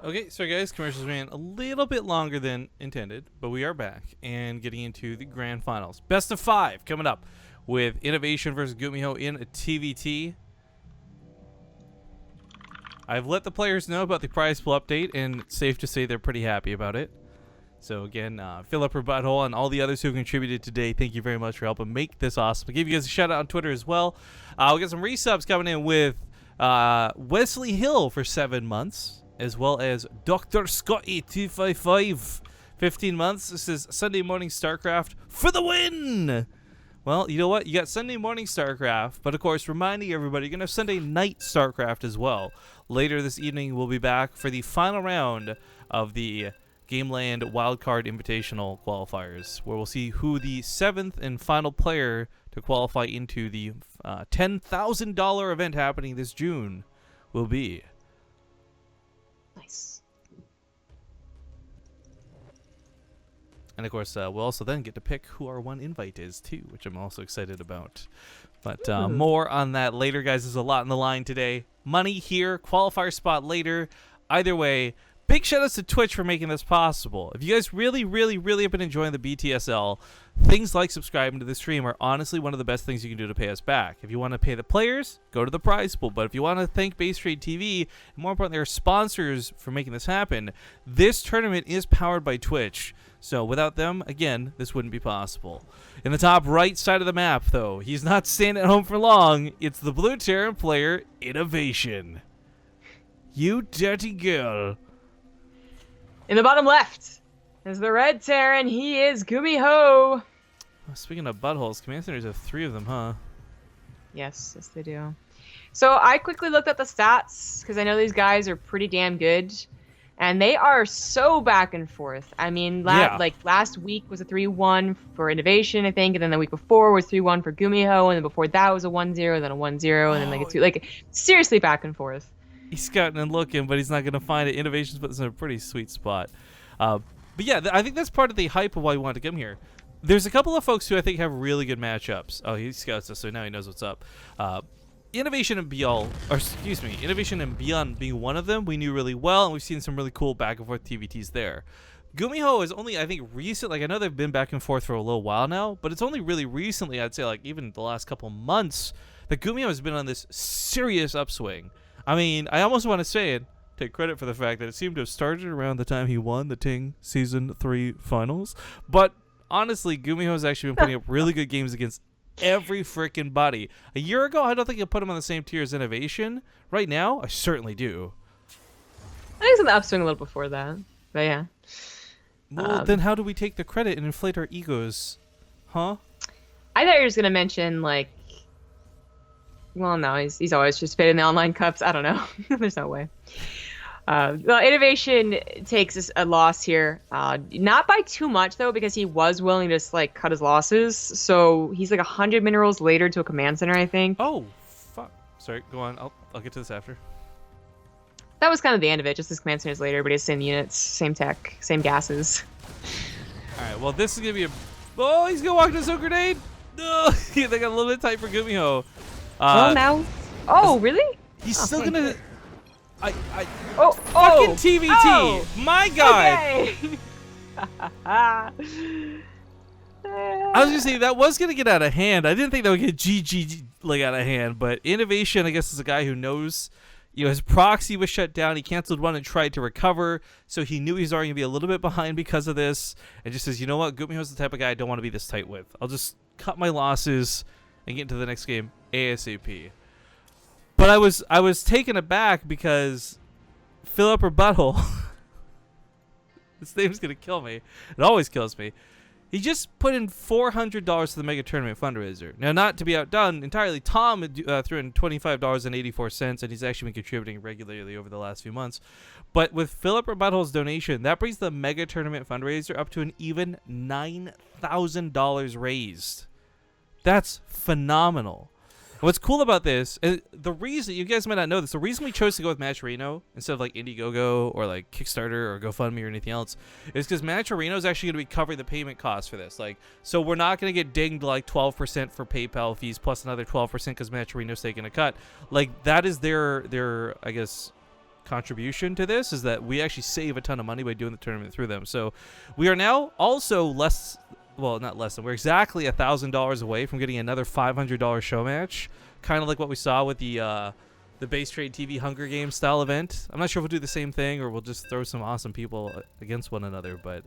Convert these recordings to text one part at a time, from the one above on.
Okay, so guys, commercials ran a little bit longer than intended, but we are back and getting into the grand finals. Best of 5 coming up with INnoVation versus GuMiho in a TvT. I've let the players know about the prize pool update, and it's safe to say they're pretty happy about it. So again, fill up her butthole and all the others who contributed today. Thank you very much for helping make this awesome. I'll give you guys a shout out on Twitter as well. We got some resubs coming in with Wesley Hill for 7 months. As well as Dr. Scotty 255, 15 months. This is Sunday Morning StarCraft for the win. Well, you know what? You got Sunday Morning StarCraft, but of course, reminding everybody, you're going to have Sunday Night StarCraft as well. Later this evening, we'll be back for the final round of the Gameland Wildcard Invitational qualifiers, where we'll see who the 7th and final player to qualify into the $10,000 event happening this June will be. Nice. And of course, we'll also then get to pick who our one invite is too, which I'm also excited about. But more on that later, guys. There's a lot on the line today. Money here, qualifier spot later. Either way, big shout outs to Twitch for making this possible. If you guys really have been enjoying the BTSL, things like subscribing to the stream are honestly one of the best things you can do to pay us back. If you want to pay the players, go to the prize pool. But if you want to thank BaseTradeTV, and more importantly, our sponsors for making this happen, this tournament is powered by Twitch. So without them, again, this wouldn't be possible. In the top right side of the map, though, he's not staying at home for long. It's the Blue Terran player, INnoVation. You dirty girl. In the bottom left is the red Terran. He is GuMiho. Speaking of buttholes, Command Centers have 3 of them, huh? Yes, they do. So I quickly looked at the stats because I know these guys are pretty damn good. And they are so back and forth. I mean, like last week was a 3-1 for INnoVation, I think, and then the week before was 3-1 for GuMiho, and then before that was a 1-0, then a 1-0, and then like a 2. Like seriously back and forth. He's scouting and looking, but he's not going to find it. INnoVation's put us in a pretty sweet spot. But yeah, I think that's part of the hype of why we wanted to come here. There's a couple of folks who I think have really good matchups. Oh, he scouts us, so now he knows what's up. INnoVation and INnoVation and Beyond being one of them, we knew really well, and we've seen some really cool back and forth TvTs there. GuMiho is only, I think, recent. Like I know they've been back and forth for a little while now, but it's only really recently, I'd say, like even the last couple months, that GuMiho has been on this serious upswing. I mean, I almost want to say it, take credit for the fact that it seemed to have started around the time he won the Ting Season 3 finals. But honestly, GuMiho has actually been putting up really good games against every freaking body. A year ago, I don't think I put him on the same tier as INnoVation. Right now, I certainly do. I think it's on the upswing a little before that. But yeah. Well, then how do we take the credit and inflate our egos? Huh? I thought you were just going to mention, like, well, no, he's always participated in the online cups. I don't know. There's no way. Well, INnoVation takes a loss here. Not by too much, though, because he was willing to just, like, cut his losses. So he's, like, 100 minerals later to a command center, I think. Oh, fuck. Sorry, go on. I'll get to this after. That was kind of the end of it. Just his command centers later, but he has same units, same tech, same gases. All right, well, this is going to be a... Oh, he's going to walk into his grenade. No, they got a little bit tight for GuMiho. Well, now... Oh, really? He's still going to... Fucking TvT! Oh, my God! Okay. I was gonna say that was gonna get out of hand. I didn't think that would get GG like out of hand, but INnoVation, I guess, is a guy who knows, his proxy was shut down. He canceled one and tried to recover, so he knew he was already gonna be a little bit behind because of this, and just says, you know what, GuMiho's the type of guy I don't want to be this tight with. I'll just cut my losses and get into the next game ASAP. But I was taken aback because fill up her butthole. This name's gonna kill me. It always kills me. He just put in $400 to the Mega Tournament fundraiser. Now, not to be outdone entirely, Tom threw in $25.84, and he's actually been contributing regularly over the last few months. But with Philip Rebuttle's donation, that brings the Mega Tournament fundraiser up to an even $9,000 raised. That's phenomenal. What's cool about this, the reason, you guys might not know this, the reason we chose to go with Matcherino instead of like Indiegogo or like Kickstarter or GoFundMe or anything else is because Matcherino is actually going to be covering the payment costs for this. Like, so we're not going to get dinged like 12% for PayPal fees plus another 12% because Matcherino's taking a cut. Like, that is their I guess, contribution to this is that we actually save a ton of money by doing the tournament through them. So we are now also less, well, not less than, we're exactly $1,000 away from getting another $500 show match, kind of like what we saw with the BaseTradeTV Hunger Games style event. I'm not sure if we'll do the same thing or we'll just throw some awesome people against one another, but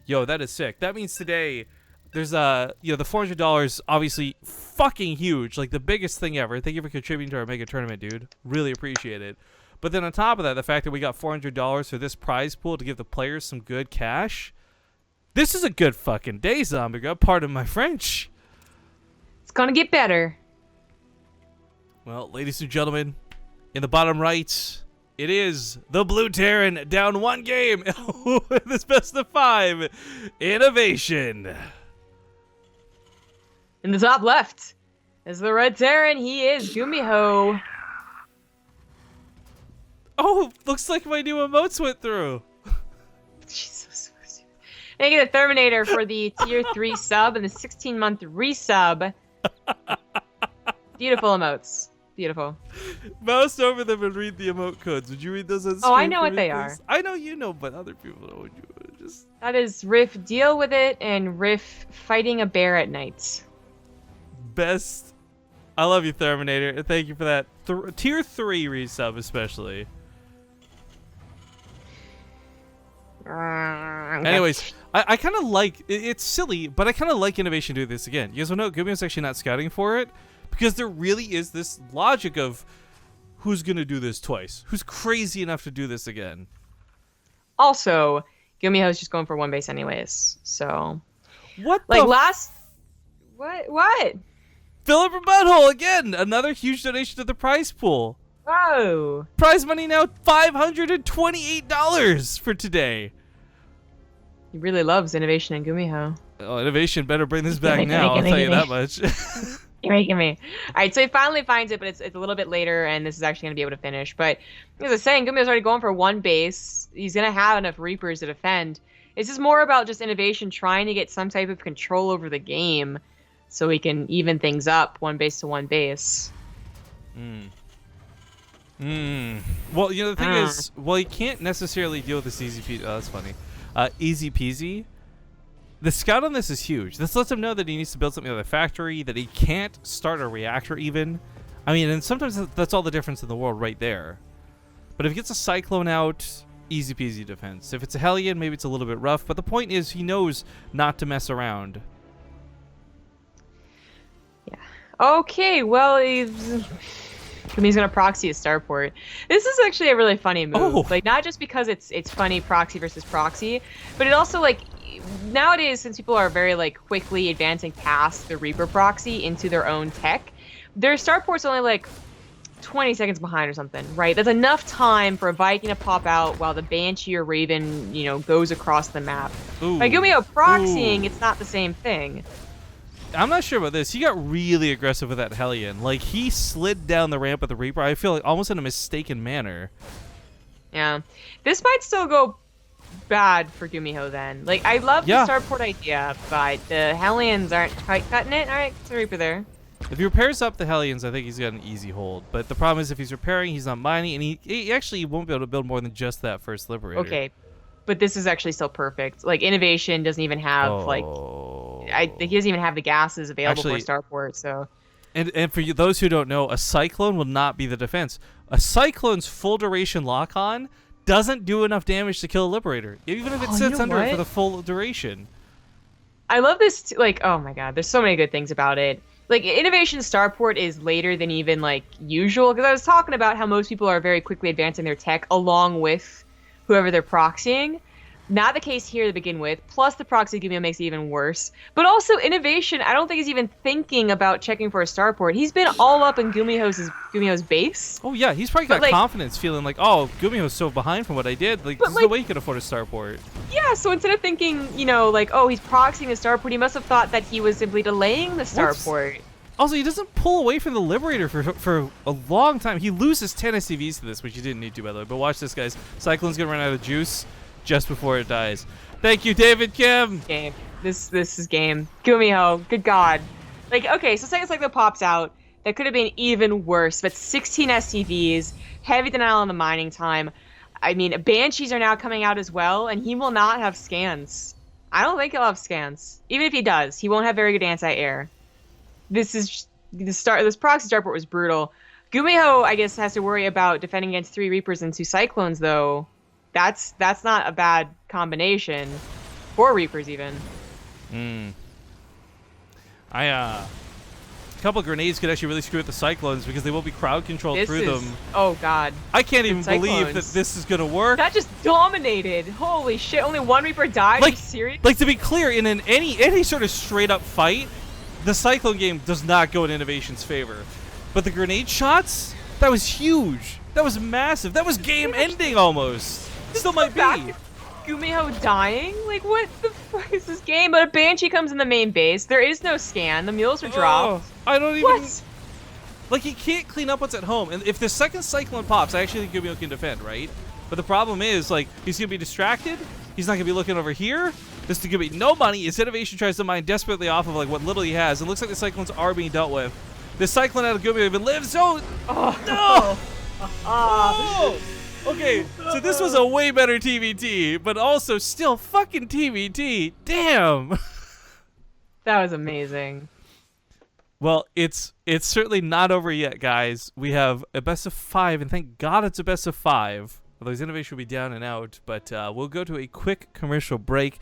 yo, that is sick. That means today there's the $400 obviously fucking huge, like the biggest thing ever. Thank you for contributing to our mega tournament, dude. Really appreciate it. But then on top of that, the fact that we got $400 for this prize pool to give the players some good cash. This is a good fucking day, Zombie Girl. Pardon my French. It's gonna get better. Well, ladies and gentlemen, in the bottom right, it is the Blue Terran down 1 game with this best of 5 INnoVation. In the top left is the Red Terran. He is GuMiho. Oh, looks like my new emotes went through. Jesus. And I get a Terminator for the tier 3 sub and the 16-month resub. Beautiful emotes. Beautiful. Mouse over them and read the emote codes. Would you read those on screen? Oh, I know what they are. I know you know, but other people don't. Would you just... That is Riff deal with it and Riff fighting a bear at night. Best. I love you, Terminator. Thank you for that. Tier 3 resub especially. Okay. Anyways, I kind of like, it's silly, but I kind of like INnoVation doing this again. You guys want to know, GuMiho's actually not scouting for it, because there really is this logic of who's going to do this twice? Who's crazy enough to do this again? Also, GuMiho's just going for 1 base anyways, so... What like the last... What? Philip Butthole, again! Another huge donation to the prize pool. Whoa! Prize money now $528 for today. He really loves INnoVation and GuMiho. Oh, INnoVation better bring this back now, I'll tell you that much. You're making me. Alright, so he finally finds it, but it's a little bit later, and this is actually going to be able to finish. But, as I was saying, GuMiho's already going for 1 base. He's going to have enough Reapers to defend. This is more about just INnoVation trying to get some type of control over the game so he can even things up 1 base to 1 base. Well, you know, the thing is, well, he can't necessarily deal with this easy peasy. Oh, that's funny. Easy peasy. The scout on this is huge. This lets him know that he needs to build something at the factory, that he can't start a reactor even. I mean, and sometimes that's all the difference in the world right there. But if he gets a Cyclone out, easy peasy defense. If it's a Hellion, maybe it's a little bit rough. But the point is, he knows not to mess around. Yeah. Okay, well, he's gonna proxy a starport. This is actually a really funny move. Oh. Like, not just because it's funny proxy versus proxy, but it also, like, nowadays, since people are very, like, quickly advancing past the Reaper proxy into their own tech, their starport's only, like, 20 seconds behind or something, right? That's enough time for a Viking to pop out while the Banshee or Raven, you know, goes across the map. Ooh. By GuMiho proxying, it's not the same thing. I'm not sure about this. He got really aggressive with that Hellion. Like, he slid down the ramp with the Reaper, I feel like almost in a mistaken manner. Yeah. This might still go bad for GuMiho then. Like, I love the starport idea, but the Hellions aren't quite cutting it. Alright, it's a Reaper there. If he repairs up the Hellions, I think he's got an easy hold. But the problem is if he's repairing, he's not mining, and he actually won't be able to build more than just that first Liberator. Okay, but this is actually still perfect. Like, INnoVation doesn't even have, like... I think he doesn't even have the gases available for a starport, so... And for those who don't know, a Cyclone will not be the defense. A Cyclone's full duration lock-on doesn't do enough damage to kill a Liberator, even if it sits under it for the full duration. I love this, like, oh my god, there's so many good things about it. Like, INnoVation starport is later than even, like, usual, because I was talking about how most people are very quickly advancing their tech along with whoever they're proxying. Not the case here to begin with, plus the proxy GuMiho makes it even worse. But also, INnoVation, I don't think he's even thinking about checking for a starport. He's been all up in GuMiho's base. Oh yeah, he's probably got confidence, feeling like, oh, GuMiho's so behind from what I did. Like, there's no way he could afford a starport. Yeah, so instead of thinking, you know, like, oh, he's proxying the starport, he must have thought that he was simply delaying the starport. Also, he doesn't pull away from the Liberator for a long time. He loses 10 SCVs to this, which he didn't need to, by the way. But watch this, guys. Cyclone's going to run out of juice just before it dies. Thank you, David Kim. Game. This is game. GuMiho. Good God. Like, okay, so second cycle pops out. that could have been even worse. But 16 SCVs, heavy denial on the mining time. I mean, Banshees are now coming out as well, and he will not have scans. I don't think he'll have scans. Even if he does, he won't have very good anti-air. This proxy starport was brutal. GuMiho, I guess, has to worry about defending against 3 Reapers and 2 Cyclones, though. That's not a bad combination. 4 Reapers, even. A couple grenades could actually really screw with the Cyclones because they will be crowd controlled through them. Oh, God. I can't even believe that this is going to work. That just dominated. Holy shit. Only 1 Reaper died? Are you serious? Like, to be clear, in any sort of straight-up fight, the Cyclone game does not go in INnoVation's favor. But the grenade shots? That was huge. That was massive. That was game-ending almost. Still might be. GuMiho dying? Like, what the fuck is this game? But a Banshee comes in the main base. There is no scan. The mules are dropped. I don't even... What? Like, he can't clean up what's at home. And if the second Cyclone pops, I actually think GuMiho can defend, right? But the problem is, like, he's going to be distracted. He's not going to be looking over here. This is going to be no money as INnoVation tries to mine desperately off of, like, what little he has. It looks like the Cyclones are being dealt with. This Cyclone out of GuMiho even lives. Oh, no! Oh! Okay, so this was a way better TvT, but also still fucking TvT. Damn. That was amazing. Well, it's certainly not over yet, guys. We have a best of 5, and thank God it's a best of 5. Otherwise, INnoVation will be down and out. But we'll go to a quick commercial break.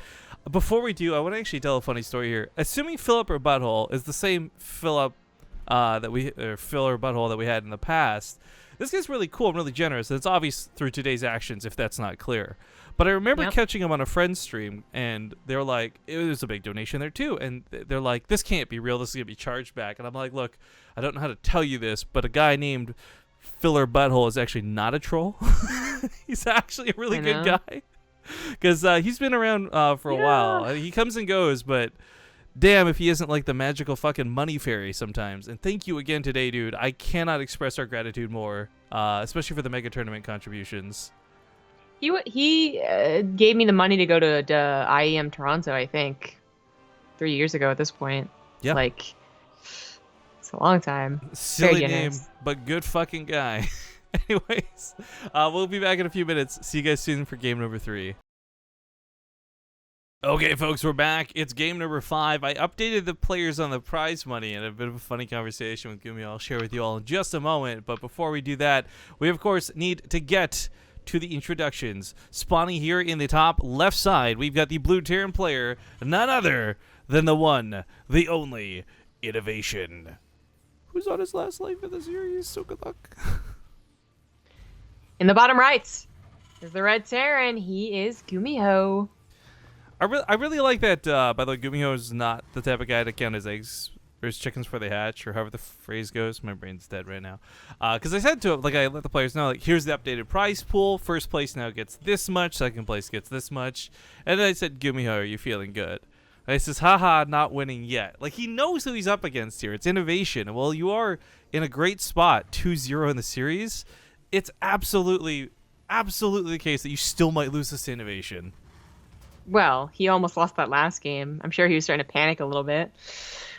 Before we do, I want to actually tell a funny story here. Assuming Philip or Butthole is the same Philip Phil or Butthole that we had in the past. This guy's really cool and really generous, and it's obvious through today's actions if that's not clear. But I remember catching him on a friend's stream, and they're like, it was a big donation there too, and they're like, this can't be real, this is going to be charged back. And I'm like, look, I don't know how to tell you this, but a guy named Filler Butthole is actually not a troll. He's actually a really good guy. Because he's been around for a while. He comes and goes, but... damn if he isn't like the magical fucking money fairy sometimes. And thank you again today, dude. I cannot express our gratitude more, especially for the mega tournament contributions. He gave me the money to go to IEM Toronto, I think, 3 years ago at this point. Yeah. Like, it's a long time. Silly name, but good fucking guy. Anyways, we'll be back in a few minutes. See you guys soon for game number 3. Okay, folks, we're back. It's game number 5. I updated the players on the prize money and a bit of a funny conversation with GuMiho. I'll share with you all in just a moment. But before we do that, we, of course, need to get to the introductions. Spawning here in the top left side, we've got the blue Terran player, none other than the one, the only, INnoVation. Who's on his last life in the series? So good luck. In the bottom right is the red Terran. He is GuMiho. I really like that, by the way, GuMiho is not the type of guy to count his eggs or his chickens before they hatch, or however the phrase goes. My brain's dead right now. Because I said to him, like, I let the players know, like, here's the updated prize pool. First place now gets this much. Second place gets this much. And then I said, GuMiho, are you feeling good? And he says, haha, not winning yet. Like, he knows who he's up against here. It's INnoVation. Well, you are in a great spot, 2-0 in the series. It's absolutely the case that you still might lose this to INnoVation. Well, he almost lost that last game. I'm sure he was starting to panic a little bit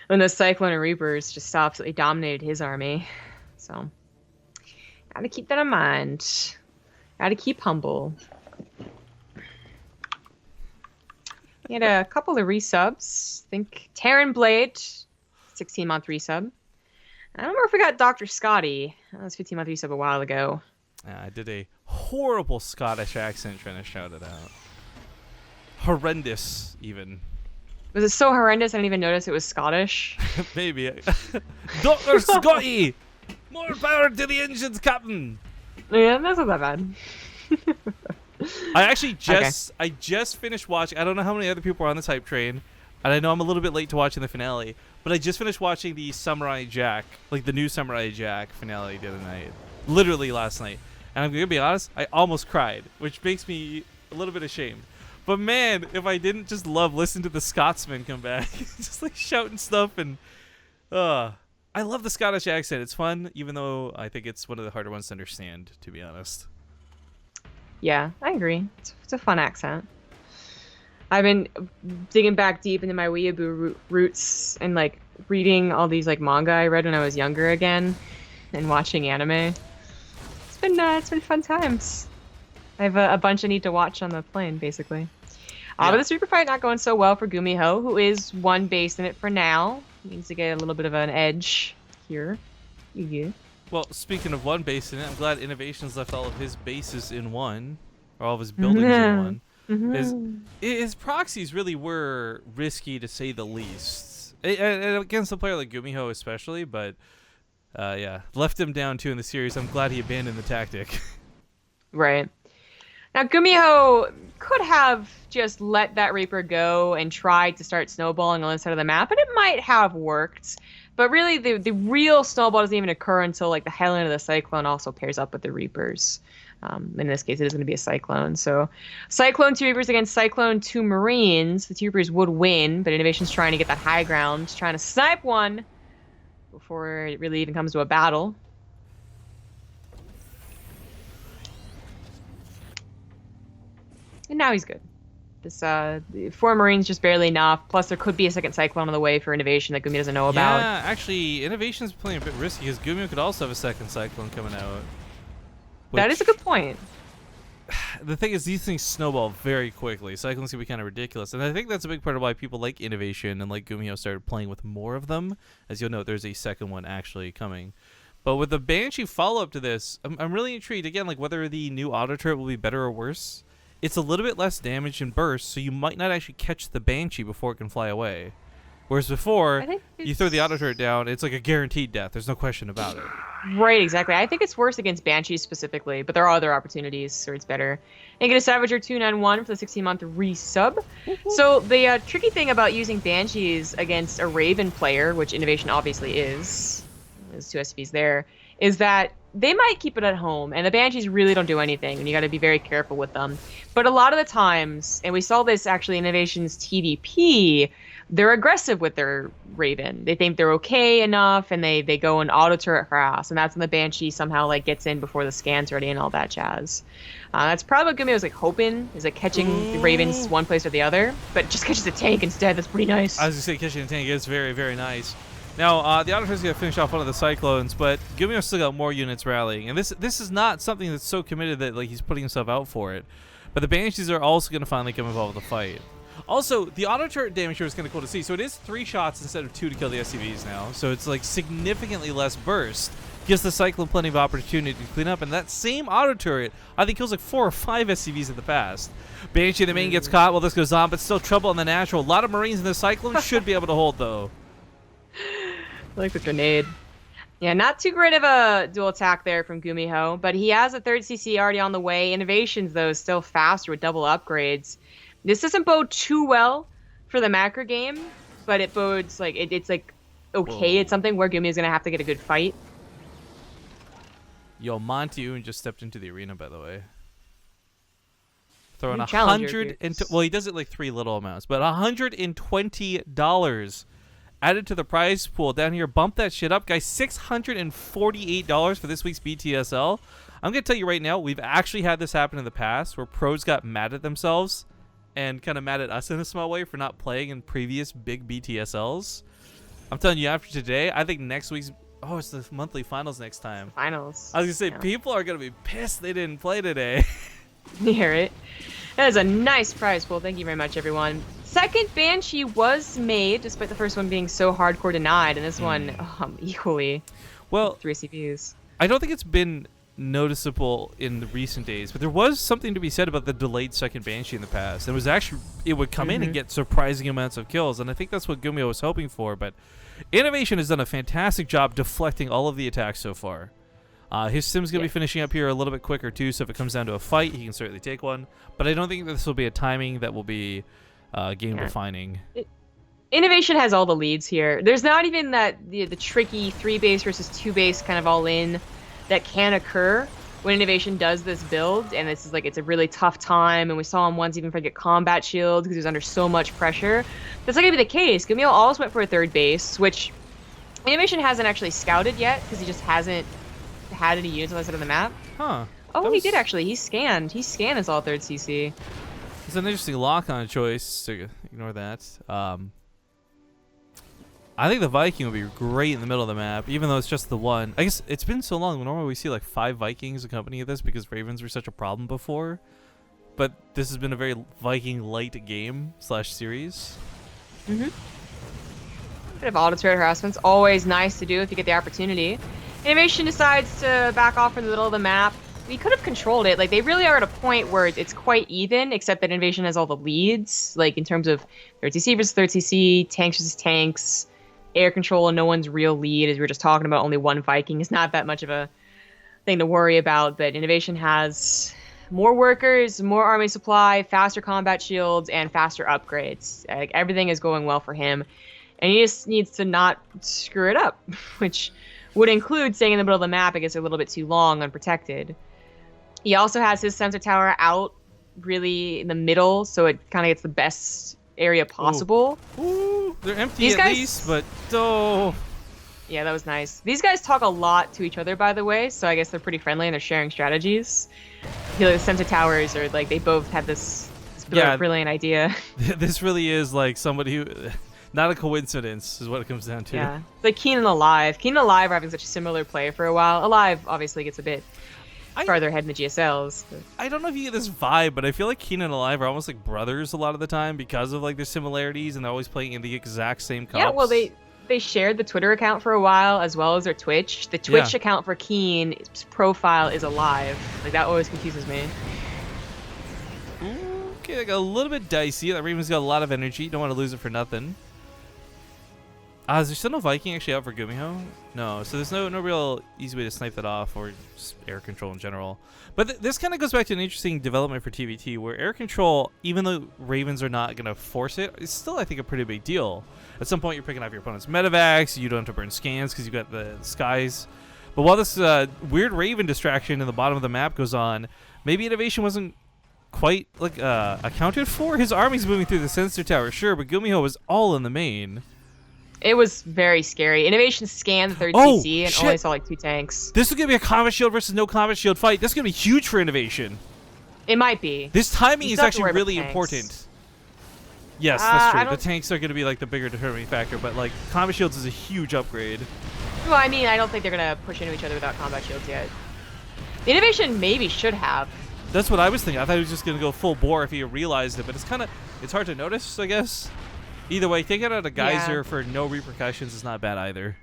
when those Cyclone and Reapers just absolutely dominated his army. So, gotta keep that in mind. Gotta keep humble. He had a couple of resubs. I think Terran Blade, 16-month resub. I don't remember if we got Dr. Scotty. That was 15-month resub a while ago. Yeah, I did a horrible Scottish accent trying to shout it out. Horrendous, even. Was it so horrendous I didn't even notice it was Scottish? Maybe. Dr. Scotty! More power to the engines, Captain! Yeah, that's not that bad. I actually just finished watching. I don't know how many other people are on this hype train, and I know I'm a little bit late to watching the finale, but I just finished watching the Samurai Jack, like the new Samurai Jack finale the other night. Literally last night. And I'm going to be honest, I almost cried, which makes me a little bit ashamed. But man, if I didn't just love listening to the Scotsman come back, just like shouting stuff, and I love the Scottish accent. It's fun, even though I think it's one of the harder ones to understand, to be honest. Yeah, I agree. It's a fun accent. I've been digging back deep into my weeaboo roots and like reading all these like manga I read when I was younger again, and watching anime. It's been fun times. I have a bunch I need to watch on the plane, basically. But this Reaper fight not going so well for GuMiho, who is one base in it for now. Needs to get a little bit of an edge here. Yeah. Well, speaking of one base in it, I'm glad INnoVation's left all of his bases in one, or all of his buildings in one. His proxies really were risky, to say the least. And against a player like GuMiho especially, but yeah, left him down too in the series. I'm glad he abandoned the tactic. Right. Now, GuMiho could have just let that Reaper go and tried to start snowballing on this side of the map, and it might have worked. But really, the real snowball doesn't even occur until like the Helen of the Cyclone also pairs up with the Reapers. In this case, it is going to be a Cyclone. So Cyclone 2 Reapers against Cyclone 2 Marines. The 2 Reapers would win, but INnoVation's trying to get that high ground, trying to snipe one before it really even comes to a battle. And now he's good. This 4 Marines just barely enough. Plus, there could be a second Cyclone on the way for INnoVation that GuMiho doesn't know about. Yeah, actually, INnoVation's playing a bit risky because GuMiho could also have a second Cyclone coming out. That is a good point. The thing is, these things snowball very quickly. Cyclones can be kind of ridiculous, and I think that's a big part of why people like INnoVation and like GuMiho started playing with more of them. As you'll note, there's a second one actually coming. But with the Banshee follow-up to this, I'm really intrigued again, like whether the new auto turret will be better or worse. It's a little bit less damage and burst, so you might not actually catch the Banshee before it can fly away. Whereas before, you throw the auto turret down, it's like a guaranteed death. There's no question about it. Right, exactly. I think it's worse against Banshees specifically, but there are other opportunities where it's better. And get a Savager 291 for the 16-month resub. So the tricky thing about using Banshees against a Raven player, which INnoVation obviously is, there's 2 SCVs there, is that they might keep it at home, and the Banshees really don't do anything, and you got to be very careful with them. But a lot of the times, and we saw this actually in INnoVation's TvP, they're aggressive with their Raven. They think they're okay enough, and they go and auto turret harass, and that's when the Banshee somehow like gets in before the scan's ready and all that jazz. That's probably what GuMiho was like hoping, is like catching the Ravens one place or the other, but it just catches a tank instead. That's pretty nice. I was gonna say catching a tank is very, very nice. Now, the auto turret's gonna finish off one of the Cyclones, but GuMiho's still got more units rallying, and this is not something that's so committed that like he's putting himself out for it. But the Banshees are also gonna finally come involved with the fight. Also, the auto turret damage here is kind of cool to see. So it is 3 shots instead of 2 to kill the SCVs now. So it's like significantly less burst. Gives the Cyclone plenty of opportunity to clean up. And that same auto turret, I think, kills like 4 or 5 SCVs in the past. Banshee in the main gets caught while this goes on, but still trouble on the natural. A lot of Marines in the Cyclone should be able to hold, though. I like the grenade. Yeah, not too great of a dual attack there from GuMiho, but he has a 3rd CC already on the way. INnoVations, though, is still faster with double upgrades. This doesn't bode too well for the macro game, but it bodes like it's like okay. Whoa. It's something where GuMiho is gonna have to get a good fight. Yo, Monty Oon just stepped into the arena, by the way. Throwing 100 and well, he does it like 3 little amounts, but $120 added to the prize pool down here. Bump that shit up, guys. $648 for this week's BTSL. I'm gonna tell you right now, we've actually had this happen in the past where pros got mad at themselves and kind of mad at us in a small way for not playing in previous big BTSLs. I'm telling you, after today, I think next week's... Oh, it's the monthly finals next time. Finals. I was going to say, people are going to be pissed they didn't play today. You hear it? That is a nice prize pool. Thank you very much, everyone. Second Banshee was made, despite the first one being so hardcore denied, and this one equally. Well, 3 CPUs. I don't think it's been noticeable in the recent days, but there was something to be said about the delayed second Banshee in the past. It was actually, it would come in and get surprising amounts of kills, and I think that's what GuMiho was hoping for. But INnoVation has done a fantastic job deflecting all of the attacks so far. His sim's going to be finishing up here a little bit quicker too, so if it comes down to a fight, he can certainly take one. But I don't think that this will be a timing that will be game defining. INnoVation has all the leads here. There's not even that the tricky 3 base versus 2 base kind of all in that can occur when INnoVation does this build, and this is like, it's a really tough time, and we saw him once even forget combat shield because he was under so much pressure. That's not gonna be the case. GuMiho always went for a 3rd base, which INnoVation hasn't actually scouted yet because he just hasn't had any units on the side of the map. Huh. Oh, he did actually. He scanned as all 3rd CC. It's an interesting lock-on choice, so ignore that. I think the Viking would be great in the middle of the map, even though it's just the one. I guess it's been so long. Normally we see like 5 Vikings accompany this because Ravens were such a problem before. But this has been a very Viking light game / series. Bit of auto-turret harassment's always nice to do if you get the opportunity. INnoVation decides to back off in the middle of the map. We could have controlled it. Like, they really are at a point where it's quite even, except that INnoVation has all the leads, like in terms of 3rd versus 3rd, tanks versus tanks, air control, and no one's real lead. As we were just talking about, only one Viking is not that much of a thing to worry about. But INnoVation has more workers, more army supply, faster combat shields, and faster upgrades. Like, everything is going well for him. And he just needs to not screw it up, which would include staying in the middle of the map. It gets a little bit too long unprotected. He also has his sensor tower out really in the middle, so it kind of gets the best area possible. Ooh, they're empty at least, but oh. Yeah, that was nice. These guys talk a lot to each other, by the way, so I guess they're pretty friendly and they're sharing strategies. I feel like the sensor towers are like, they both have this brilliant idea. This really is like somebody who... Not a coincidence is what it comes down to. Yeah. It's like Keen and Alive. Keen and Alive are having such a similar play for a while. Alive obviously gets a bit farther ahead in the GSLs. But. I don't know if you get this vibe, but I feel like Keen and Alive are almost like brothers a lot of the time because of like their similarities, and they're always playing in the exact same cups. Yeah, well, they shared the Twitter account for a while as well as their Twitch. The Twitch account for Keen's profile is Alive. Like, that always confuses me. Okay, like a little bit dicey. That Raven's got a lot of energy. Don't want to lose it for nothing. Is there still no Viking actually out for GuMiho? No, so there's no real easy way to snipe that off, or just air control in general. But this kind of goes back to an interesting development for TvT, where air control, even though Ravens are not going to force it, it's still, I think, a pretty big deal. At some point, you're picking off your opponent's medevacs, you don't have to burn scans because you've got the skies. But while this weird Raven distraction in the bottom of the map goes on, maybe INnoVation wasn't quite like accounted for. His army's moving through the sensor tower, sure, but GuMiho was all in the main. It was very scary. INnoVation scanned the 3rd CC and only saw like 2 tanks. This is going to be a combat shield versus no combat shield fight. This is going to be huge for INnoVation. It might be. This timing is actually really important. Yes, that's true. The tanks are going to be like the bigger determining factor, but like combat shields is a huge upgrade. Well, I mean, I don't think they're going to push into each other without combat shields yet. INnoVation maybe should have. That's what I was thinking. I thought he was just going to go full bore if he realized it, but it's hard to notice, I guess. Either way, taking out a geyser for no repercussions is not bad either.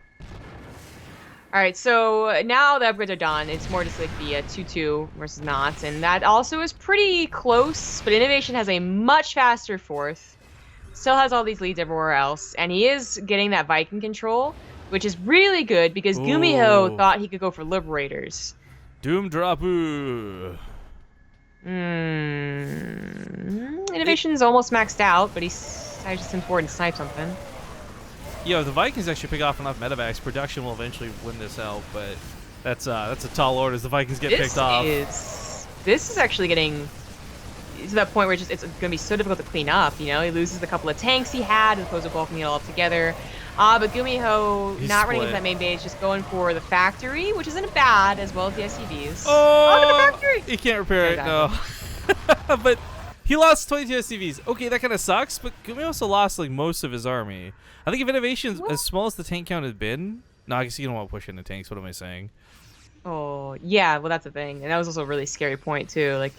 All right, so now the upgrades are done. It's more just like the 2-2 versus not, and that also is pretty close, but INnoVation has a much faster 4th. Still has all these leads everywhere else, and he is getting that Viking control, which is really good because GuMiho thought he could go for Liberators. Doom Drapu. INnoVation's almost maxed out, but he's just important to snipe something. Yo, if the Vikings actually pick off enough medevacs, production will eventually win this out, but that's a tall order as the Vikings get picked off. This is actually getting to that point where it's going to be so difficult to clean up, you know? He loses the couple of tanks he had as opposed to bulking it all up together. But GuMiho not running into that main base, just going for the factory, which isn't bad, as well as the SCVs. Oh, the factory! He can't repair it, no. But he lost 22 SCVs. Okay, that kind of sucks, but GuMiho also lost like most of his army. I think if INnoVation's as small as the tank count has been, no, I guess you don't want to push into tanks. What am I saying? Oh, yeah, well, that's the thing. And that was also a really scary point, too. Like,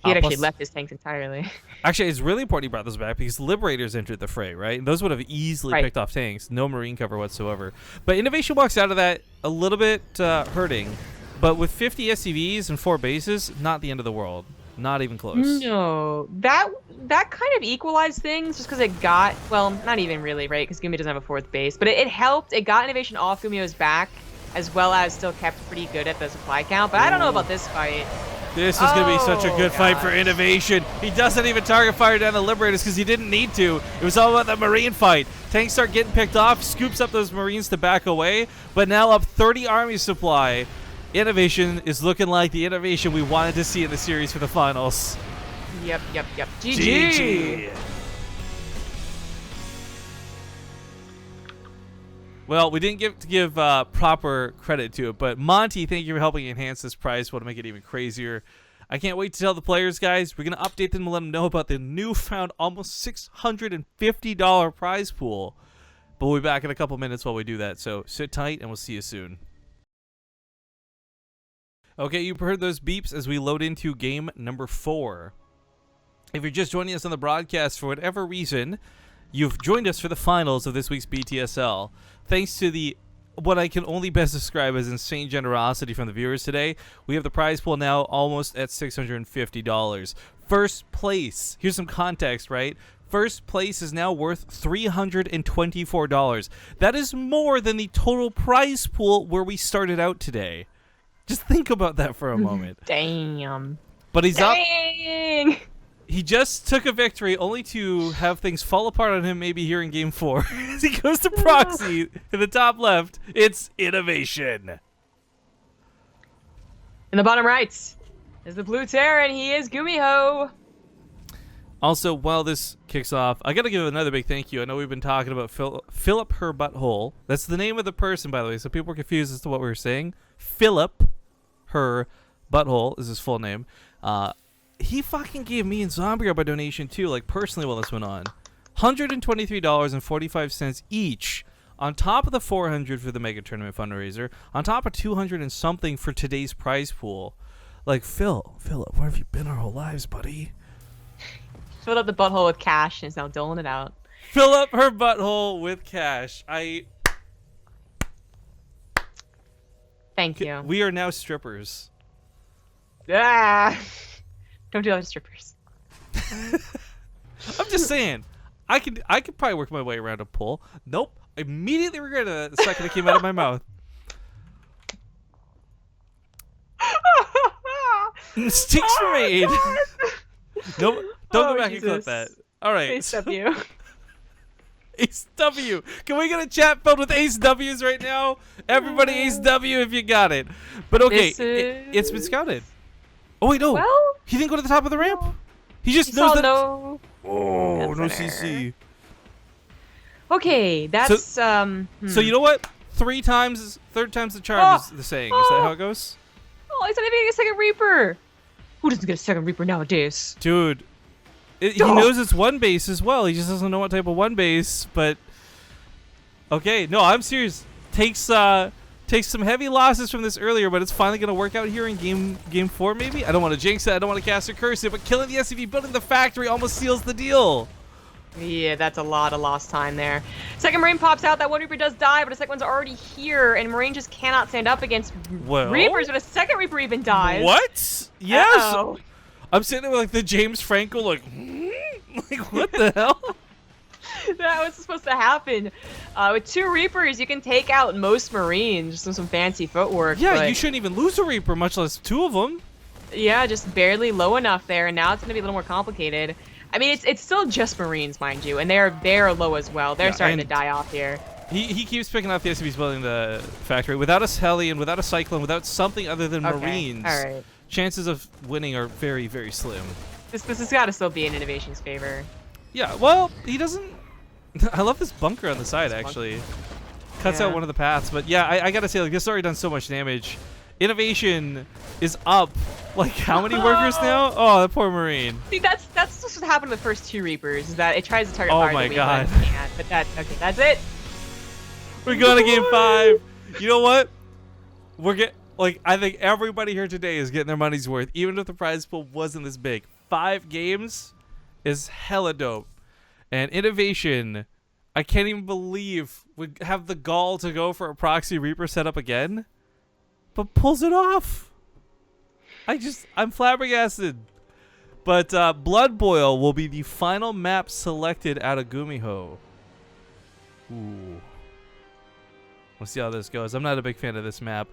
he had actually left his tanks entirely. Actually, it's really important he brought those back because Liberators entered the fray, right? And those would have easily picked off tanks. No marine cover whatsoever. But INnoVation walks out of that a little bit hurting. But with 50 SCVs and 4 bases, not the end of the world. Not even close. No. That kind of equalized things just because it got, well, not even really, right? Because GuMiho doesn't have a 4th base. But it helped. It got INnoVation off GuMiho's back, as well as still kept pretty good at the supply count. But I don't know about this fight. This is going to be such a good fight for INnoVation. He doesn't even target fire down the Liberators because he didn't need to. It was all about the Marine fight. Tanks start getting picked off, scoops up those Marines to back away, but now up 30 army supply. INnoVation is looking like the INnoVation we wanted to see in the series for the finals. Yep. GG. Well, we didn't give proper credit to it, but Monty, thank you for helping enhance this prize pool to make it even crazier. I can't wait to tell the players, guys. We're going to update them and let them know about the newfound almost $650 prize pool. But we'll be back in a couple minutes while we do that. So sit tight, and we'll see you soon. Okay, you've heard those beeps as we load into game number 4. If you're just joining us on the broadcast for whatever reason, you've joined us for the finals of this week's BTSL. Thanks to the what I can only best describe as insane generosity from the viewers today, we have the prize pool now almost at $650. First place, here's some context, right? First place is now worth $324. That is more than the total prize pool where we started out today. Just think about that for a moment. Damn. But he's up. Dang. He just took a victory only to have things fall apart on him maybe here in game 4. As he goes to proxy in the top left, it's INnoVation. In the bottom right is the blue Terran. He is GuMiho. Also, while this kicks off, I got to give another big thank you. I know we've been talking about Philip Her Butthole. That's the name of the person, by the way, so people were confused as to what we were saying. Philip Her Butthole is his full name. He fucking gave me and Zombie a donation too, like personally while this went on. $123.45 each, on top of the $400 for the mega tournament fundraiser, on top of $200 and something for today's prize pool. Like, Philip, where have you been our whole lives, buddy? Filled up the butthole with cash and is now doling it out. Fill up her butthole with cash. Thank you. We are now strippers. Ah! Don't do that to strippers. I'm just saying. I could probably work my way around a pole. Nope. I immediately regretted that the second it came out of my mouth. Sticks were made. Nope. Don't go back and clip that. All right. Ace W. Ace W. Can we get a chat filled with Ace W's right now? Everybody Ace W if you got it. But okay, it's been scouted. Oh wait, no. Well, he didn't go to the top of the ramp. He just knows that. No. Oh, no CC. Okay, that's So you know what? Third time's the charm is the saying. Is that how it goes? Oh, he's not even getting a second Reaper. Who doesn't get a second Reaper nowadays? Dude, he knows it's one base as well. He just doesn't know what type of one base. But okay, no, I'm serious. Takes some heavy losses from this earlier, but it's finally gonna work out here in game 4. Maybe I don't want to jinx it. I don't want to cast a curse it, but killing the SCV, building the factory almost seals the deal. Yeah, that's a lot of lost time there. Second Marine pops out. That one Reaper does die, but a second one's already here, and Marine just cannot stand up against Reapers when a second Reaper even dies. What? Yes. Uh-oh. I'm sitting there with like the James Franco, like what the hell? That was supposed to happen. With 2 Reapers, you can take out most Marines just with some fancy footwork. Yeah, but you shouldn't even lose a Reaper, much less 2 of them. Yeah, just barely low enough there, and now it's going to be a little more complicated. I mean, it's still just Marines, mind you, and they're low as well. They're starting to die off here. He keeps picking off the SCVs building the factory. Without a heli and without a cyclone, without something other than Marines, all right. Chances of winning are very, very slim. This has got to still be in INnoVation's favor. Yeah, well, he doesn't... I love this bunker on the side, actually. Cuts out one of the paths. But yeah, I gotta say, like, this has already done so much damage. INnoVation is up, like, how many workers now? Oh, that poor Marine. See, that's just what happened with the first 2 Reapers, is that it tries to target Oh fire my the god. But can't. But that's it. We're going to game 5. You know what? I think everybody here today is getting their money's worth, even if the prize pool wasn't this big. 5 games is hella dope. And INnoVation, I can't even believe, would have the gall to go for a proxy Reaper setup again, but pulls it off. I'm flabbergasted. But Blood Boil will be the final map selected out of GuMiho. Ooh. We'll see how this goes. I'm not a big fan of this map.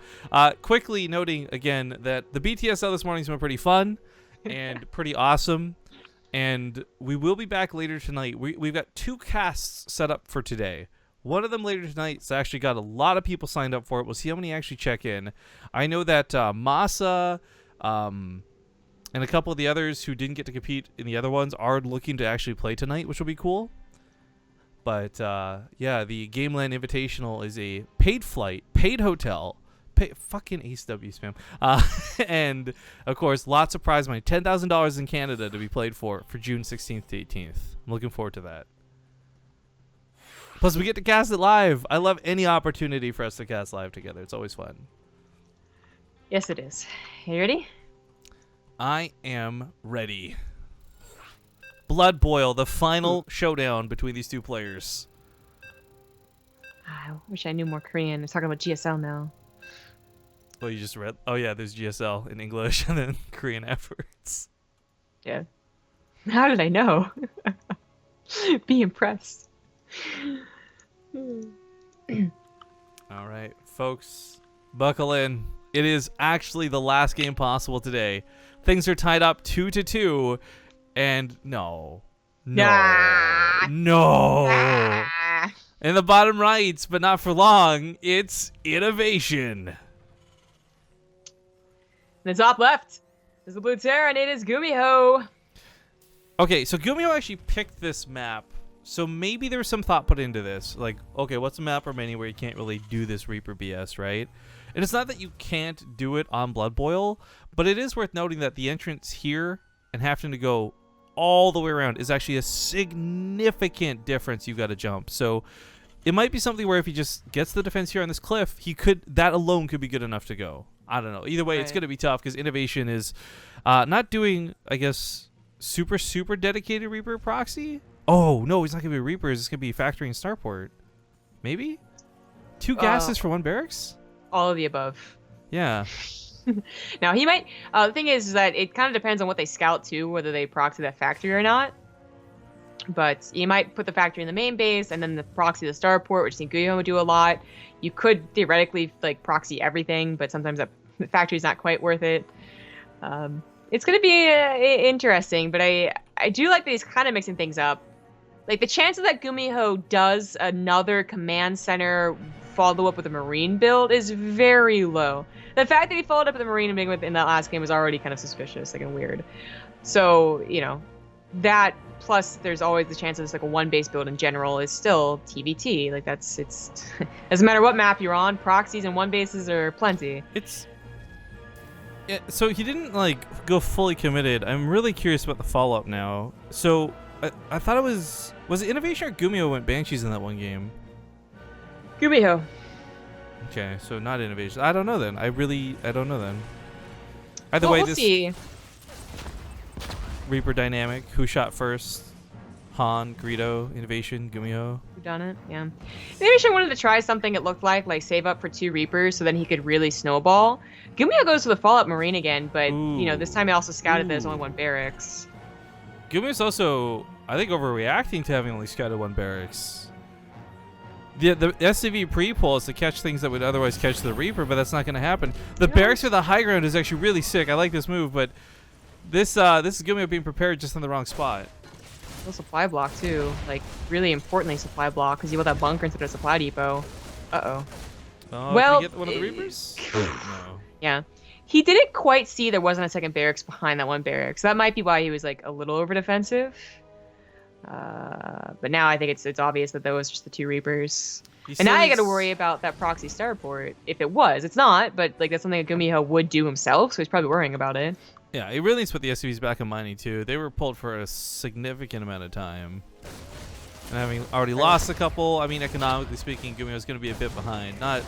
Quickly noting again that the BTSL this morning's been pretty fun and pretty awesome. And we will be back later tonight. We've got 2 casts set up for today. One of them later tonight's actually got a lot of people signed up for it. We'll see how many actually check in. I know that Masa and a couple of the others who didn't get to compete in the other ones are looking to actually play tonight, which will be cool. But yeah, the Gameland Invitational is a paid flight, paid hotel, fucking Ace W spam, and of course lots of prize money, $10,000 in Canada to be played for June 16th to 18th. I'm looking forward to that. Plus, we get to cast it live. I love any opportunity for us to cast live together. It's always fun. Yes, it is. You ready? I am ready. Blood Boil, the final showdown between these two players. I wish I knew more Korean. I'm talking about GSL now. Oh, you just read? Oh, yeah, there's GSL in English and then Korean afterwards. Yeah. How did I know? Be impressed. All right, folks, buckle in. It is actually the last game possible today. Things are tied up 2-2, and no. In the bottom right, but not for long, it's INnoVation. In the top left is the blue Terra, and it is GuMiho. Okay, so GuMiho actually picked this map, so maybe there was some thought put into this. Like, okay, what's a map or many where you can't really do this Reaper BS, right? And it's not that you can't do it on Blood Boil, but it is worth noting that the entrance here and having to go all the way around is actually a significant difference you've got to jump. So it might be something where if he just gets the defense here on this cliff, that alone could be good enough to go. I don't know. Either way, It's going to be tough because INnoVation is not doing, I guess, super dedicated Reaper proxy. Oh, no, he's not going to be Reapers. It's going to be Factory and Starport. Maybe? 2 gases for 1 barracks? All of the above. Yeah. Now, he might... the thing is that it kind of depends on what they scout, too, whether they proxy that factory or not. But you might put the factory in the main base, and then the proxy the starport, which GuMiho would do a lot. You could theoretically like proxy everything, but sometimes the factory's not quite worth it. It's going to be interesting, but I do like that he's kind of mixing things up. Like, the chances that GuMiho does another command center follow-up with a Marine build is very low. The fact that he followed up with a Marine in that last game was already kind of suspicious, like, and weird. So, you know, that plus there's always the chance of like a 1-base build in general is still TvT. Like, it's doesn't matter what map you're on, proxies and 1-bases are plenty. Yeah, so he didn't like go fully committed. I'm really curious about the follow-up now. So I thought it was it INnoVation or GuMiho went Banshees in that one game? GuMiho. Okay, so not INnoVation. I don't know then. I don't know then. Either way, we'll see. Reaper dynamic. Who shot first? Han, Greedo, INnoVation, GuMiho. Who done it? Yeah. INnoVation wanted to try something it looked like save up for 2 Reapers so then he could really snowball. GuMiho goes for the Fallout Marine again, but you know, this time he also scouted that there's only 1 barracks. GuMiho's also, I think, overreacting to having only scouted 1 barracks. The SCV pre-pull is to catch things that would otherwise catch the Reaper, but that's not going to happen. The barracks for the high ground is actually really sick. I like this move, but this is GuMiho being prepared just in the wrong spot. Well, supply block too, like really importantly supply block because you want that bunker instead of supply depot. Oh, well, can you get one of the Reapers? No. Yeah, he didn't quite see there wasn't a second barracks behind that 1 barracks. So that might be why he was like a little over defensive. But now I think it's obvious that that was just the 2 Reapers. And now you got to worry about that proxy starport. If it was, it's not, but like that's something that GuMiho would do himself, so he's probably worrying about it. Yeah, it really needs to put the SCVs back in mining too. They were pulled for a significant amount of time. And having already lost a couple, I mean, economically speaking, GuMiho is going to be a bit behind. Not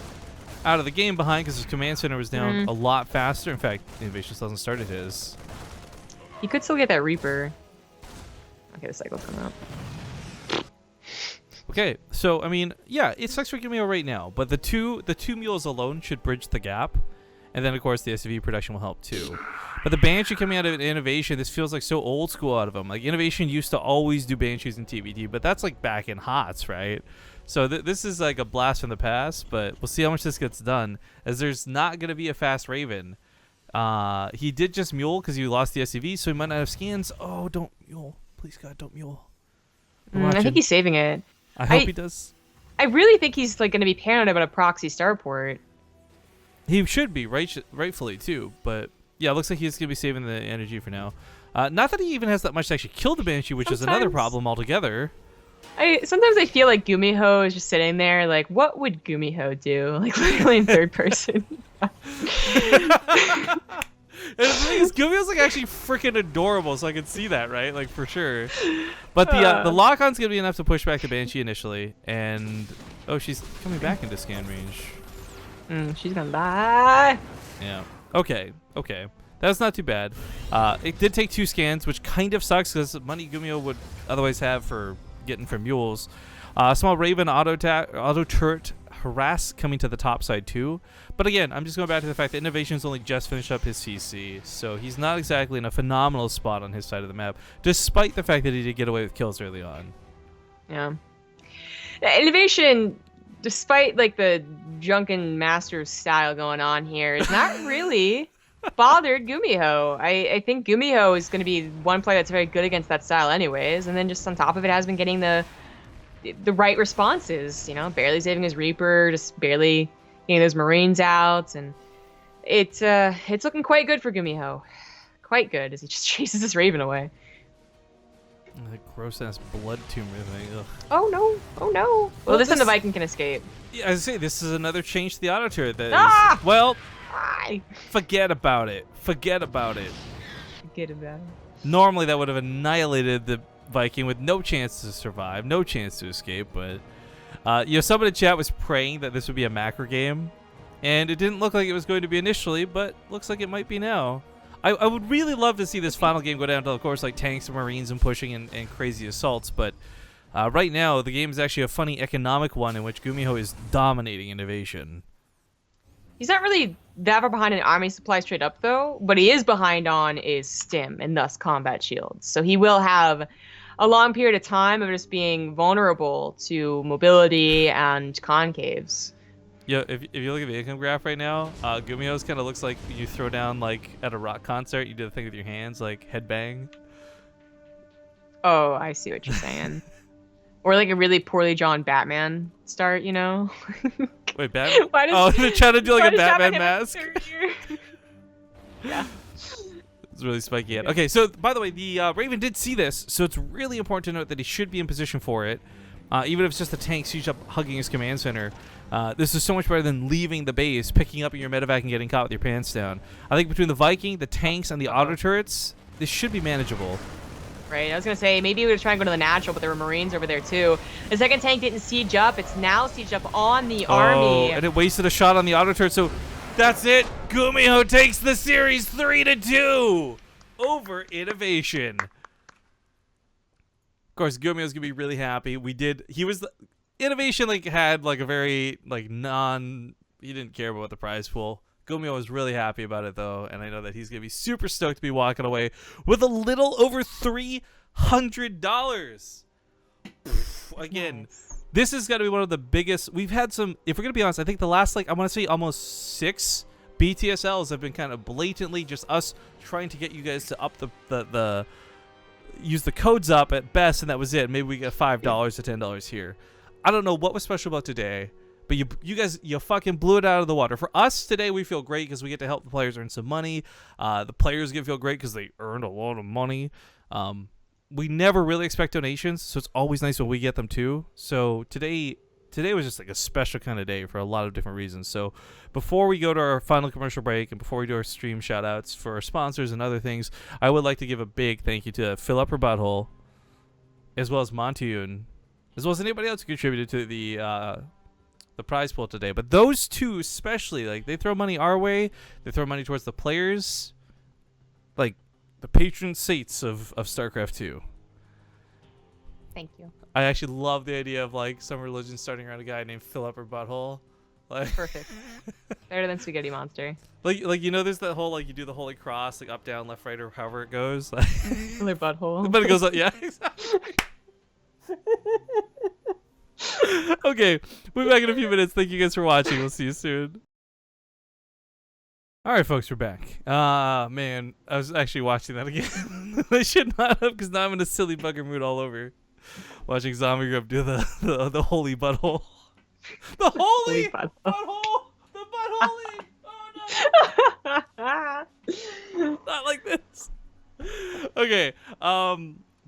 out of the game behind because his command center was down a lot faster. In fact, INnoVation still hasn't started his. He could still get that Reaper. Okay, the cycle's coming up. Okay, so I mean, yeah, it sucks for GuMiho right now, but the two mules alone should bridge the gap, and then of course the SCV production will help too. But the Banshee coming out of INnoVation, this feels like so old school out of them. Like INnoVation used to always do Banshees in TvT, but that's like back in HOTS, right? So this is like a blast from the past, but we'll see how much this gets done, as there's not going to be a fast Raven. He did just mule because he lost the SCV, so he might not have scans. Oh, don't mule. Please, God, don't mule. I think he's saving it. I hope he does. I really think he's like going to be paranoid about a proxy starport. He should be, rightfully, too. But, yeah, it looks like he's going to be saving the energy for now. Not that he even has that much to actually kill the Banshee, which is another problem altogether. Sometimes I feel like GuMiho is just sitting there, like, what would GuMiho do? Like, literally in third person. It's thing is, GuMiho's like actually freaking adorable, so I can see that, right? Like for sure. But the lock-on's gonna be enough to push back the Banshee initially, and oh, she's coming back into scan range. She's gonna die. Yeah. Okay. That's not too bad. It did take 2 scans, which kind of sucks because money GuMiho would otherwise have for getting from mules. Small Raven auto turret harass coming to the top side too. But again, I'm just going back to the fact that INnoVation's only just finished up his CC, so he's not exactly in a phenomenal spot on his side of the map, despite the fact that he did get away with kills early on. Yeah. INnoVation, despite like the drunken master style going on here, is not really bothered GuMiho. I think GuMiho is going to be one player that's very good against that style anyways, and then just on top of it has been getting the right responses, you know, barely saving his Reaper, just barely getting those Marines out, and it's looking quite good for GuMiho. Quite good as he just chases this Raven away. That gross ass blood tumor thing. Ugh. Oh no! Oh no! Well, this one the Viking can escape. Yeah, I say this is another change to the auto turret. That is, well, forget about it. Forget about it. Normally that would have annihilated the Viking with no chance to survive, no chance to escape, but you know, someone in chat was praying that this would be a macro game, and it didn't look like it was going to be initially, but looks like it might be now. I would really love to see this final game go down to, of course, like tanks and Marines and pushing and crazy assaults, but right now the game is actually a funny economic one in which GuMiho is dominating INnoVation. He's not really that far behind in army supply straight up, though. What he is behind on is stim and thus combat shields. So he will have a long period of time of just being vulnerable to mobility and concaves. Yeah, if you look at the income graph right now, GuMiho's kind of looks like you throw down like at a rock concert. You do the thing with your hands, like headbang. Oh, I see what you're saying. Or like a really poorly drawn Batman start, you know? Wait, Batman? They're trying to do like a Batman mask. Yeah. It's really spiky head. Okay, so by the way, the Raven did see this, so it's really important to note that he should be in position for it. Even if it's just the tank siege up hugging his command center. This is so much better than leaving the base, picking up your medevac and getting caught with your pants down. I think between the Viking, the tanks, and the auto turrets, this should be manageable. Right, I was going to say, maybe we would try and go to the natural, but there were Marines over there too. The second tank didn't siege up. It's now sieged up on the army. And it wasted a shot on the auto turret, so that's it. GuMiho takes the series 3-2 over INnoVation. Of course, GuMiho's gonna be really happy. INnoVation like had like a very like he didn't care about the prize pool. GuMiho was really happy about it though, and I know that he's gonna be super stoked to be walking away with a little over $300. Again, this is gonna be one of the biggest. We've had some. If we're gonna be honest, I think the last I want to say almost 6 BTSLs have been kind of blatantly just us trying to get you guys to up the use the codes up at best, and that was it. Maybe we got $5 to $10 here. I don't know what was special about today, but you guys, you fucking blew it out of the water. For us today, we feel great because we get to help the players earn some money. The players get to feel great because they earned a lot of money. We never really expect donations, so it's always nice when we get them too. So today was just like a special kind of day for a lot of different reasons. So before we go to our final commercial break and before we do our stream shout outs for our sponsors and other things, I would like to give a big thank you to Fill Up Her Butthole, as well as Montyun, as well as anybody else who contributed to the prize pool today. But those two especially, like, they throw money our way. They throw money towards the players, like the patron saints of StarCraft 2. Thank you. I actually love the idea of like some religion starting around a guy named Fill Up Her Butthole. Like, perfect. Better than Spaghetti Monster. Like you know, there's that whole like you do the Holy Cross, like up, down, left, right, or however it goes. Like, Fill her butthole. But it goes up, yeah, exactly. Okay, we'll be back in a few minutes. Thank you guys for watching. We'll see you soon. All right, folks, we're back. Man, I was actually watching that again. I should not have, because now I'm in a silly bugger mood all over. Watching Zombie Grub do the holy butthole. The holy butthole! The buttholy! Oh no! Not like this. Okay,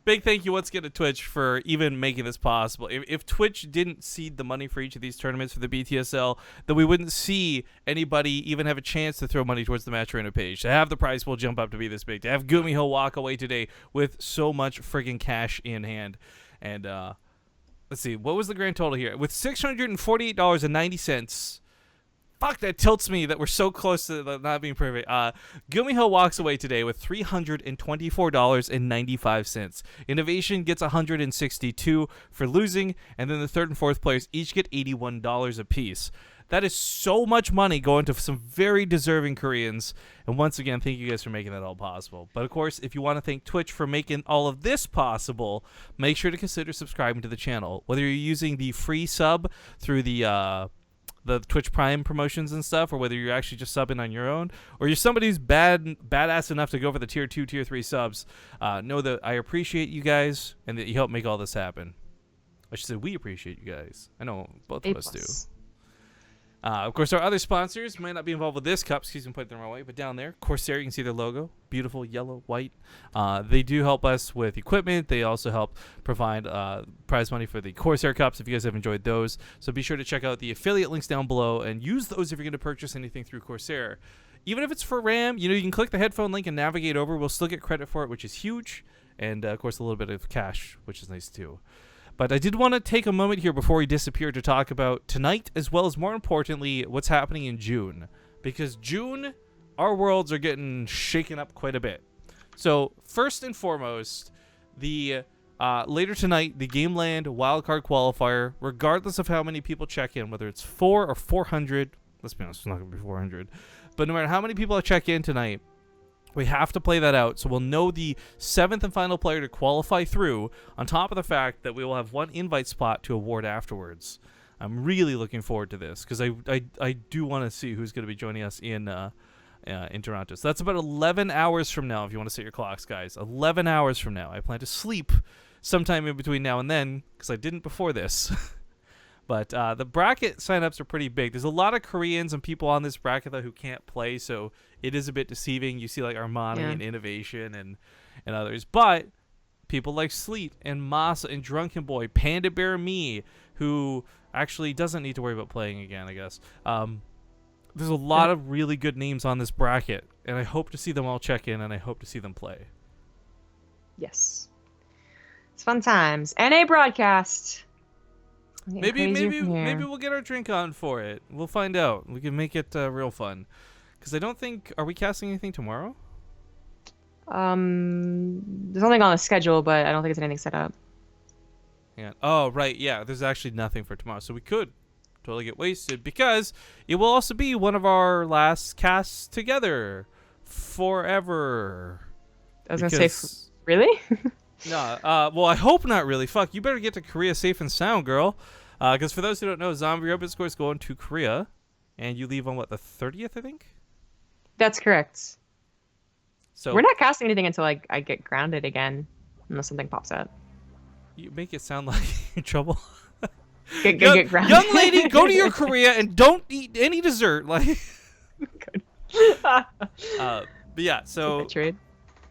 big thank you once again to Twitch for even making this possible. If Twitch didn't seed the money for each of these tournaments for the BTSL, then we wouldn't see anybody even have a chance to throw money towards the match arena page. To have the prize pool jump up to be this big. To have GuMiho walk away today with so much friggin' cash in hand. And let's see, what was the grand total here? With $648.90. Fuck, that tilts me that we're so close to not being perfect. GuMiho walks away today with $324.95. INnoVation gets $162 for losing, and then the third and fourth players each get $81 apiece. That is so much money going to some very deserving Koreans. And once again, thank you guys for making that all possible. But of course, if you want to thank Twitch for making all of this possible, make sure to consider subscribing to the channel. Whether you're using the free sub through the Twitch Prime promotions and stuff, or whether you're actually just subbing on your own, or you're somebody who's badass enough to go for the tier 2, tier 3 subs, know that I appreciate you guys and that you help make all this happen. I should say we appreciate you guys. I know both of us do. Of course, our other sponsors might not be involved with this cup. Excuse me, put them the wrong way. But down there, Corsair, you can see their logo. Beautiful yellow, white. They do help us with equipment. They also help provide prize money for the Corsair cups if you guys have enjoyed those. So be sure to check out the affiliate links down below and use those if you're going to purchase anything through Corsair. Even if it's for RAM, you can click the headphone link and navigate over. We'll still get credit for it, which is huge. And, of course, a little bit of cash, which is nice too. But I did want to take a moment here before we disappear to talk about tonight, as well as more importantly, what's happening in June. Because June, our worlds are getting shaken up quite a bit. So first and foremost, the later tonight, the Gameland Wildcard Qualifier, regardless of how many people check in, whether it's 4 or 400, let's be honest, it's not going to be 400. But no matter how many people check in tonight, we have to play that out, so we'll know the 7th and final player to qualify through, on top of the fact that we will have one invite spot to award afterwards. I'm really looking forward to this, because I do want to see who's going to be joining us in Toronto. So that's about 11 hours from now, if you want to set your clocks, guys. 11 hours from now. I plan to sleep sometime in between now and then, because I didn't before this. But the bracket signups are pretty big. There's a lot of Koreans and people on this bracket though who can't play, so it is a bit deceiving. You see like Armani and INnoVation and others. But people like Sleet and Masa and Drunken Boy, Panda Bear Me, who actually doesn't need to worry about playing again, I guess. There's a lot of really good names on this bracket, and I hope to see them all check in, and I hope to see them play. Yes. It's fun times. NA broadcast. Maybe we'll get our drink on for it. We'll find out. We can make it real fun. Because I don't think... Are we casting anything tomorrow? There's nothing on the schedule, but I don't think it's anything set up. Yeah. Oh, right. Yeah, there's actually nothing for tomorrow. So we could totally get wasted. Because it will also be one of our last casts together. Forever. I was going to say... Really? No, well, I hope not really. Fuck, you better get to Korea safe and sound, girl. Because for those who don't know, Zombie Robot Score is going to Korea. And you leave on, what, the 30th, I think? That's correct. So we're not casting anything until I get grounded again. Unless something pops up. You make it sound like you're in trouble. Get grounded. Young lady, go to your Korea and don't eat any dessert. Like, but yeah, so... Trade.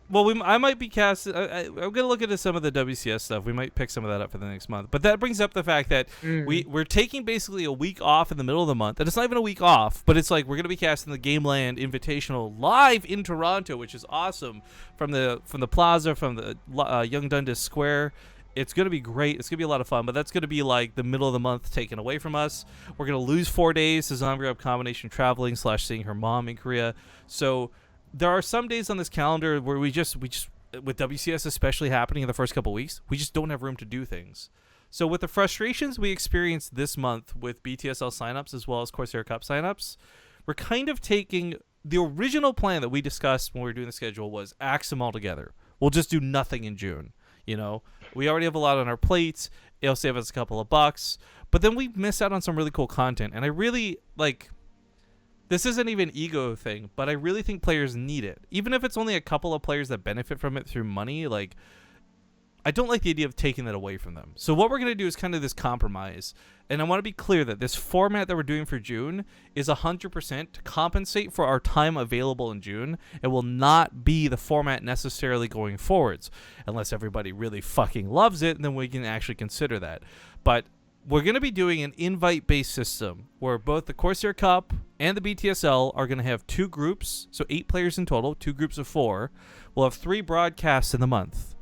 Well, I might be casting. I'm gonna look into some of the WCS stuff. We might pick some of that up for the next month. But that brings up the fact that we're taking basically a week off in the middle of the month, and it's not even a week off. But it's like we're gonna be casting the Gameland Invitational live in Toronto, which is awesome from the plaza, from the Young Dundas Square. It's gonna be great. It's gonna be a lot of fun. But that's gonna be like the middle of the month taken away from us. We're gonna lose 4 days to Zombie Up combination traveling / seeing her mom in Korea. So. There are some days on this calendar where we just with WCS especially happening in the first couple weeks, we just don't have room to do things. So with the frustrations we experienced this month with BTSL signups as well as Corsair Cup signups, we're kind of taking the original plan that we discussed when we were doing the schedule was axe them all together. We'll just do nothing in June. We already have a lot on our plates. It'll save us a couple of bucks, but then we miss out on some really cool content. And I really like. This isn't even an ego thing, but I really think players need it. Even if it's only a couple of players that benefit from it through money, like, I don't like the idea of taking that away from them. So what we're going to do is kind of this compromise. And I want to be clear that this format that we're doing for June is 100% to compensate for our time available in June. It will not be the format necessarily going forwards. Unless everybody really fucking loves it, then we can actually consider that. But we're going to be doing an invite-based system where both the Corsair Cup and the BTSL are going to have 2 groups, so 8 players in total, 2 groups of 4. We'll have 3 broadcasts in the month.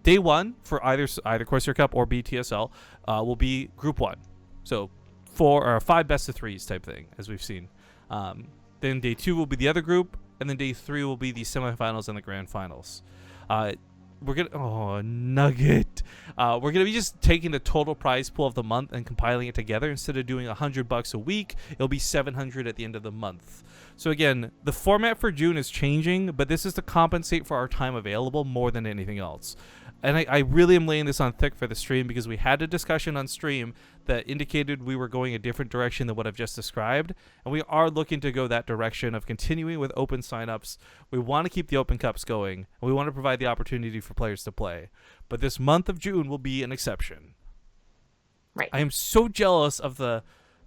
Day 1 for either Corsair Cup or BTSL will be Group 1. So 4 or 5 best of 3s type thing, as we've seen. Then Day 2 will be the other group, and then Day 3 will be the semifinals and the grand finals. We're gonna be just taking the total prize pool of the month and compiling it together. Instead of doing $100 a week, it'll be $700 at the end of the month. So again, the format for June is changing, but this is to compensate for our time available more than anything else. And I really am laying this on thick for the stream because we had a discussion on stream that indicated we were going a different direction than what I've just described. And we are looking to go that direction of continuing with open signups. We want to keep the open cups going. And we want to provide the opportunity for players to play. But this month of June will be an exception. Right. I am so jealous of the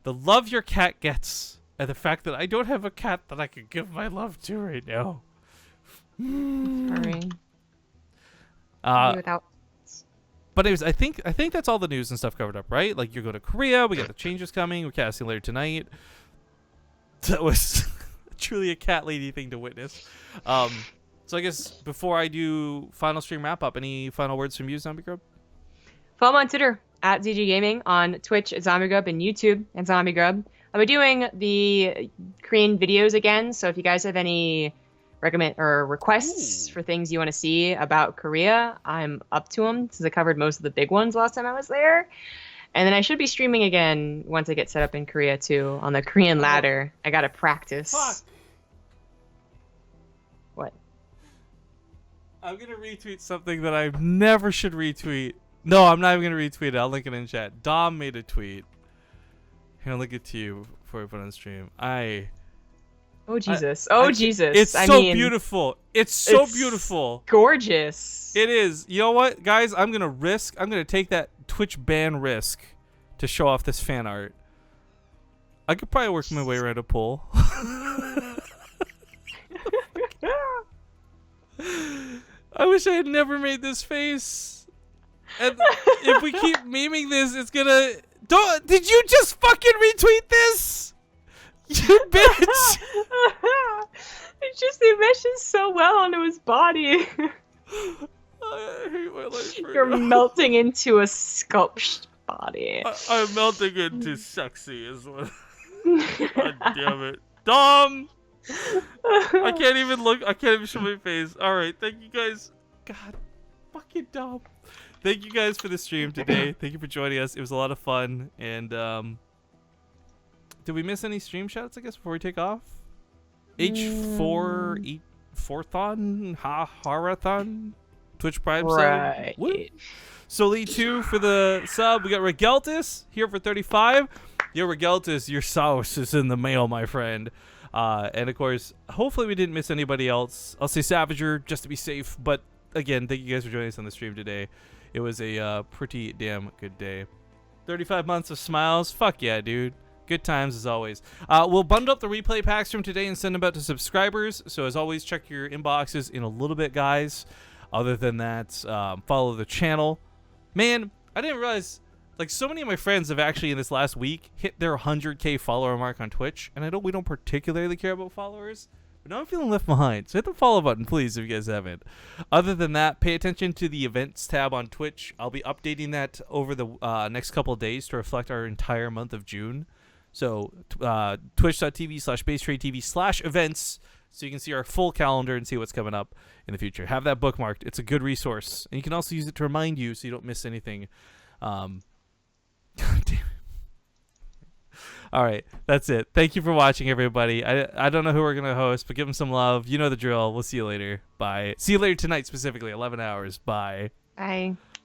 love your cat gets and the fact that I don't have a cat that I can give my love to right now. Sorry. But anyways, I think that's all the news and stuff covered up, right? Like, you're going to Korea, we got the changes coming, we're casting later tonight. That was truly a cat lady thing to witness. So I guess before I do final stream wrap up, any final words from you, Zombie Grub? Follow me on Twitter at ZG Gaming, on Twitch at Zombie Grub, and YouTube at Zombie Grub. I'll be doing the Korean videos again, so if you guys have any requests for things you want to see about Korea, I'm up to them since I covered most of the big ones last time I was there. And then I should be streaming again once I get set up in Korea too on the Korean ladder. I gotta practice. Fuck. What? I'm gonna retweet something that I never should retweet. No, I'm not even gonna retweet it. I'll link it in chat. Dom made a tweet. Here, I'll link it to you before I put it on stream. Oh Jesus! Jesus! It's so beautiful. It's so beautiful. Gorgeous. It is. You know what, guys? I'm gonna take that Twitch ban risk to show off this fan art. I could probably work my way around a poll. I wish I had never made this face. And if we keep memeing this, it's gonna. Did you just fucking retweet this? You bitch! It's just it meshes so well onto his body. I hate my life. You're melting into a sculpted body. I'm melting into sexy as well. God damn it. Dom! I can't even show my face. Alright, thank you guys. God, fucking Dom. Thank you guys for the stream today. Thank you for joining us. It was a lot of fun. And, did we miss any stream shots, I guess, before we take off? H4thon, Harathon, Twitch Prime right. Soli 2 for the sub. We got Regeltus here for 35. Yo, Regeltus, your sauce is in the mail, my friend. And of course, hopefully we didn't miss anybody else. I'll say Savager just to be safe. But again, thank you guys for joining us on the stream today. It was a pretty damn good day. 35 months of smiles. Fuck yeah, dude. Good times as always. We'll bundle up the replay packs from today and send them out to subscribers. So as always, check your inboxes in a little bit, guys. Other than that, follow the channel. Man, I didn't realize, like, so many of my friends have actually in this last week hit their 100K follower mark on Twitch. And I know we don't particularly care about followers, but now I'm feeling left behind. So hit the follow button, please, if you guys haven't. Other than that, pay attention to the events tab on Twitch. I'll be updating that over the next couple of days to reflect our entire month of June. So twitch.tv/BaseTradeTV/events so you can see our full calendar and see what's coming up in the future. Have that bookmarked. It's a good resource. And you can also use it to remind you so you don't miss anything. God damn it. All right, that's it. Thank you for watching, everybody. I don't know who we're going to host, but give them some love. You know the drill. We'll see you later. Bye. See you later tonight, specifically, 11 hours. Bye. Bye.